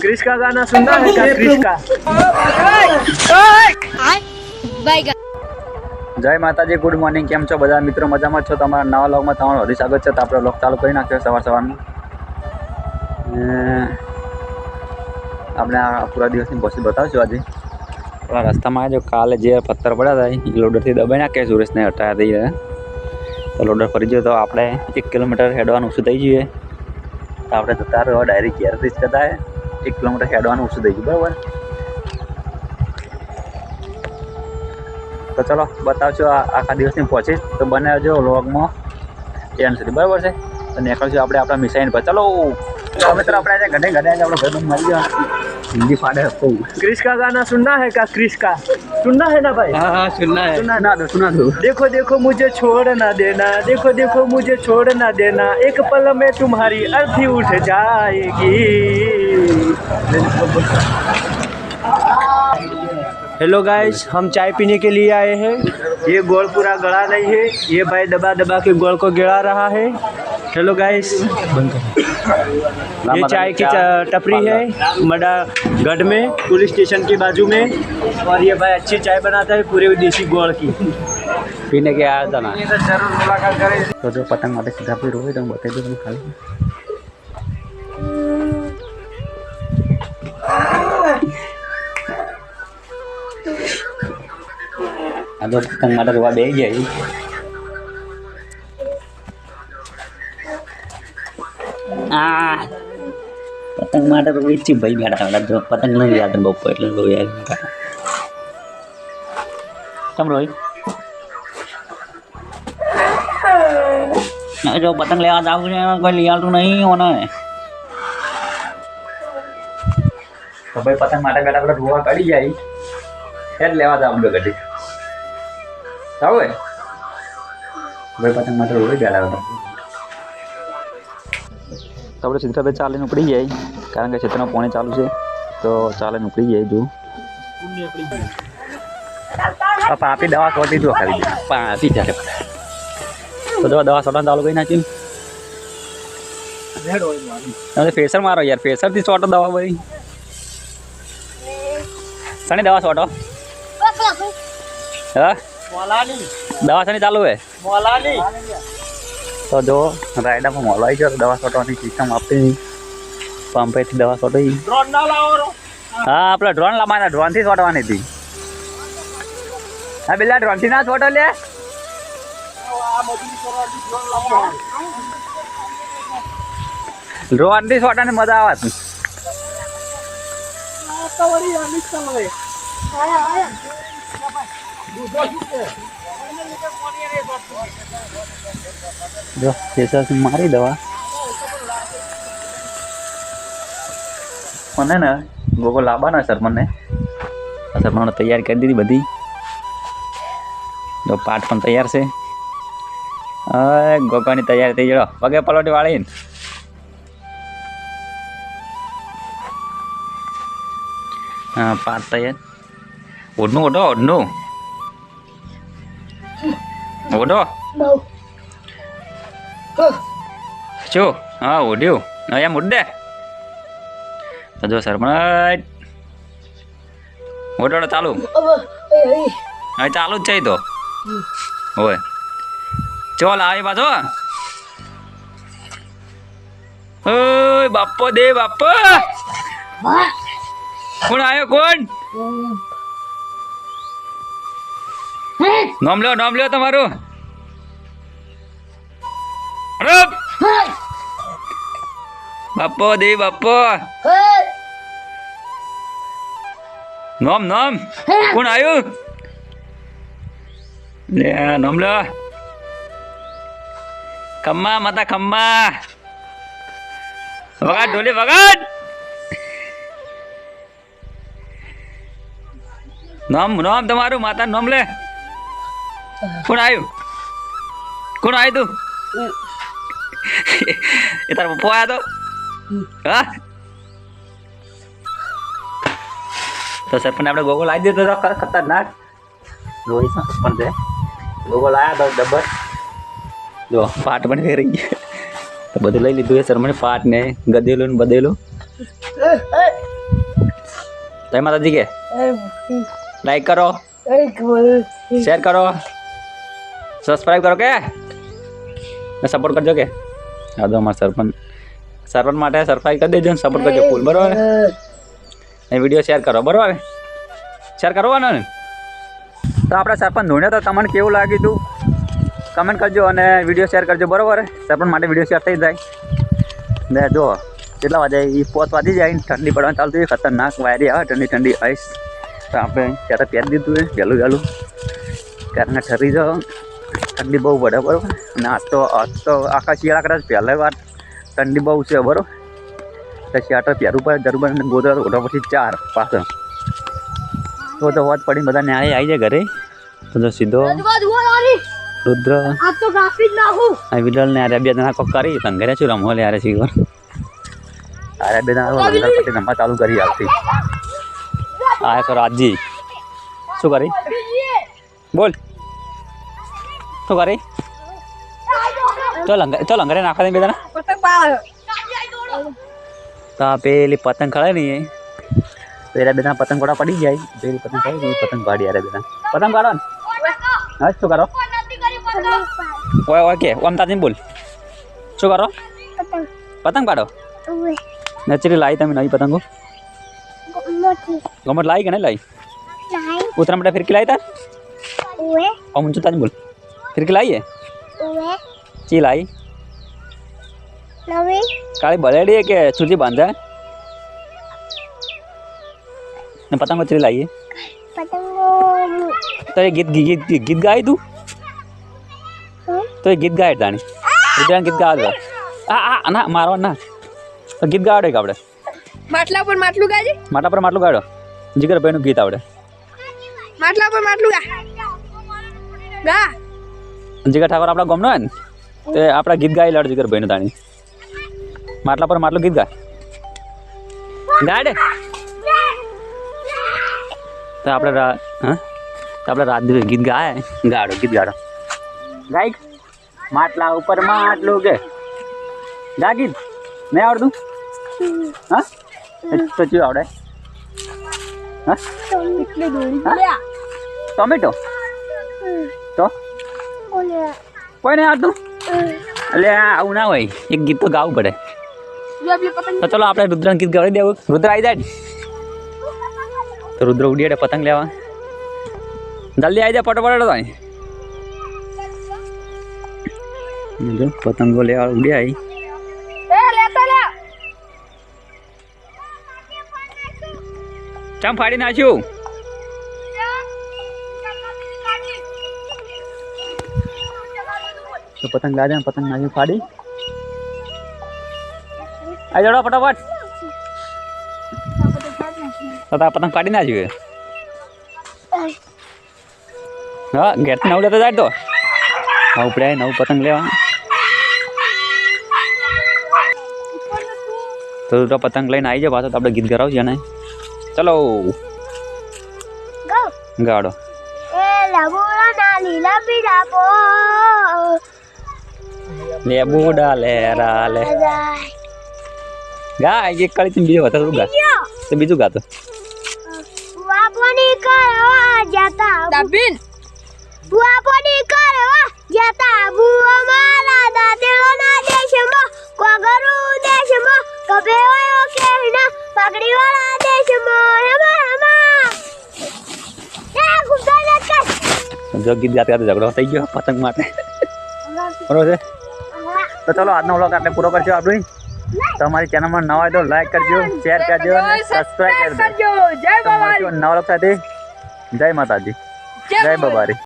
क्रिश का गाना सुनना है क्या? क्रिश का जय माताजी, गुड मॉर्निंग। केम छो बधा मित्रों? मजामां छो? तमारा नवा व्लॉगमां तमारुं हार्दिक स्वागत छे। तो आपणे व्लॉग चालू करी नाख्यो सवार-सवारमां। आपणे आ पूरा दिवसनी प्रोसेस बतावशुं आजे। थोड़ा रस्तामां जो काले जे पत्थर पड्या हता ए लोडरथी दबाई नाख्या सुरेशने हटाया थई गया। तो लोडर फरी गयो तो आपणे 1 किलोमीटर हेडवानुं ओछुं थई गयुं। तो आपणे जता रहो डायरेक्ट घેरथी ज कदा 1 किलोमीटर हेडवानुं ओछुं थई गयुं, बराबर। तो चलो बतावशो आखा दिवसनी प्रोसेस। तो बने रहो व्लॉगमां एंड सुधी, बराबर छे। तो निकळशुं आपणे आपणा मिसाइन पर। चलो मित्र, आपणे आज घणे घणे आपणो भाईबंध मळी गयो। हिंदी फाड़े तो क्रिश का गाना सुनना है क्या? क्रिश का सुनना है ना भाई? हाँ सुनना है। सुना दो। देखो देखो मुझे छोड़ ना देना, देखो देखो मुझे छोड़ ना देना, एक पल में तुम्हारी अर्थी उठ जाएगी। हेलो गाइस, हम चाय पीने के लिए आए हैं। ये गोल पूरा गड़ा नहीं है, ये भाई दबा दबा के गोल को गिरा रहा है। हेलो गाइस, ये चाय की टपरी है मडागढ़ में, पुलिस स्टेशन के बाजू में। और ये भाई अच्छी चाय बनाता है, पूरे देसी गोल की। पीने के आया था ना, जरूर मुलाकात करें। तो जो पतंग माटे सीधा भी रोए तो बता दो तुम खाली। अब पतंग माटे रोवा बेही गई। पतंग माटे रोई छी भाई बेटा बेटा, जो पतंग नहीं याद बप्पो એટલે રોયા तम रोई ना। जो पतंग लेवा जाऊ छे कोई लियालू नहीं होना है। तो भाई पतंग माटे बेटा बेटा रोवा काढी जाई એટલે લેવા જાવ દો ગડી જાવ હે ભાઈ પતંગ માटे રોઈ બેડા બેટા। तो આપણે સિદ્ધરાભાઈ ચાલીને ઉપડી જાય, કારણ કે ક્ષેત્રમાં પાણી ચાલુ છે તો ચાલીને ઉપડી જાય। જો પાપી દવા છોટી દો ખાલી પાપી ચાલે તો દવા છોટવાનું ચાલુ કરી નાખ્યું। તમે ફેસર મારો યાર, ફેસરથી છોટો દવા ભાઈ સની દવા છોટો। હા દવા સની ચાલુ હે तो जो रायडा में मोल आई गयो दवा छोटवानी सिस्टम आपी पंपे थी दवा छोटी। ड्रोन ना लावो। हाँ आपले ड्रोन लाववाना, ड्रोन थी छोटवानी थी। हाँ बिल्ला ड्रोन थी ना छोटो ले। ड्रोन थी छोटवानी मजा आवत। जो जैसा मारी दवा मैंने ना गोगो लाबाना सर मैंने तैयार कर दी थी बधी। जो पाठ पण तैयार से गोगा नी तैयार थी जड़ो पगे पलोटी वाली। हाँ पाठ तैयार ओढ़नो ओढ़ो ओढ़नो ओढ़ो चो। हाँ ओढ़्यू या मुद्दे तो जो सर ओढ़ो चालू हाँ चालू ज तो होय चल आई बाजो। ओय बाप्पो दे बाप्पो कौन आयो कौन? नाम लो तुम्हारो। अरे बाप्पो दे बाप्पो नाम नाम कौन आयो? ले नाम लो। खम्मा माता खम्मा वगाट ढोले वगाट। नाम नाम तुम्हारो माता नाम ले। कौन आयो? कौन आयो तू? ये तार पप्पो आया तो हाँ तो सरपंच आपने गोगो लाई दियो तो खतरनाक रोई सरपंच है। गोगो लाया तो डब्बर जो पाट बन रही है तो बदल लीधु है सरपंच पाट ने गदेलो ने बदेलो। જય માતાજી કે લાઈક કરો, શેર કરો, સબસ્ક્રાઈબ કરો કે સપોર્ટ કરજો કે હા તો અમારા સરપંચ માટે સબસ્ક્રાઈબ કરી દેજો ને સપોર્ટ કરજો ફૂલ બરાબર એ વિડીયો શેર કરો બરાબર શેર કરવાનો ને તો આપણે સરપંચ ધોણ્યો તો તમને કેવું લાગ્યું હતું કમેન્ટ કરજો અને વિડીયો શેર કરજો બરાબર સરપંચ માટે વિડીયો શેર થઈ જાય ને જો કેટલા વાગે એ 5 વાગી જાય ઠંડી પડવાનું ચાલતું હોય ખતરનાક વાયરી આવે ઠંડી આવીશ તો આપણે ત્યારે પહેરી દીધું હોય વહેલું કારણ ઠરી જાઓ ઠંડી બહુ પડે બરાબર અને આજ તો આખા શિયાળા કદાચ પહેલાં વાર ઠંડી બહુ છે બરાબર તો શિયાળા પહેરવું પડે જરૂર પડે ગોદરા ઓઢા પછી 4 પાછળ તો હોત પડીને બધા ન્યાય આવી જાય ઘરે તો સીધો રુદ્ર આ વિડલ ને આરે 2 જણા કોક કરી સંઘરે છું રમો લે આરે શીખર આરે 2 જણા પછી રમવા ચાલુ કરી આવતી આ તો રાજી શું કરી બોલ શું કરી તો લંગરે નાખા દે 2 જણા તો પેલી પતંગ ખડે નહીં પેલા 2 જણા પતંગ ગોળા પડી જાય પેલી પતંગ ખાઈ પતંગ પાડી આરે 2 જણા પતંગ કાઢો ને હા શું કરો ઓય ઓકે ઓમ તાજી બોલ શું કરો પતંગ પાડો નેચરલી લાવી તમે નવી પતંગો ગમત લાવી કે નહીં લાવી ઉતરા માટે ફિરકી લાવી તાર ઓમ જો તાજી બોલ ફિરકી લાવી ચી લાવી કાળી બલેડી કે ચૂજી બાંધા ને પતંગો ચરી લાવીએ તો એ ગીત ગાય તું તો એ ગીત ગાય તાણી રુદ્રાન ગીત ગાવા દો આ ના મારવા ના તો ગીત ગાવડે કે આપણે માટલા પર માટલું ગાજે માટલા પર માટલું ગાડો જીગર ભાઈનું ગીત આવડે માટલા પર માટલું ગા જીગર ઠાકોર આપણા ગામનો હોય ને તે આપણા ગીત ગાઈ લાડ જીગર ભાઈનું તાણી માટલા પર માટલું ગીત ગાડે તો આપણે હા તો આપણે રાત દિવસ ગીત ગાડો ગીત ગાડો ગાઈક માટલા ઉપર માટલું કે ગા ગીત નહીં આવડતું હા તો ચીવું આવડે હા ટોમેટો તો કોઈ નહીં આવડતું એટલે આવું ના હોય એક ગીત તો ગાવું પડે તો ચલો આપણે રુદ્રનું ગીત ગાવી દેવું રુદ્ર આવી જાય તો રુદ્ર ઉડીએ પતંગ લેવા જલ્દી આવી જાય ફટોફટ તો પતંગો લેવા ઉડ્યા આવી ચમ ફાડી નાખ્યું તો પતંગ લાગે પતંગ નાખ્યું ફાડી આવી જાડો ફટાફટ તો પતંગ ફાડી નાખ્યું હા ઘેરથી નવું લેતો જાય તો ઉપડે નવું પતંગ લેવા તો પતંગ લઈને આવી જાય પાછો તો આપણે ગીત કરાવજે ને ચલો ગાડો લેબુડા લેરા લે ગા એક કાળી તું બીજો હતો ગા તો બીજું ગાતો વાપોની કરવા જતા દાબીન વાપોની કરવા જતા બુઆ મારા દાદીઓના દેશમાં કોગરુ દેશમાં કબેવાયો કેના પગડીવાળા દેશમાં હેમા એ ગુંડા કર જો ગીત ગાતે ગાતે ઝઘડો થઈ ગયો પતંગ માટે બરોબર છે તો ચલો આજનો વ્લોગ આપણે પૂરો કરજો આપણું તમારી ચેનલમાં નવા હોય તો લાઈક કરજો શેર કરજો અને સબસ્ક્રાઇબ કરજો જય બાબારી નવા વ્લોગ સાથે જય માતાજી જય બાબારી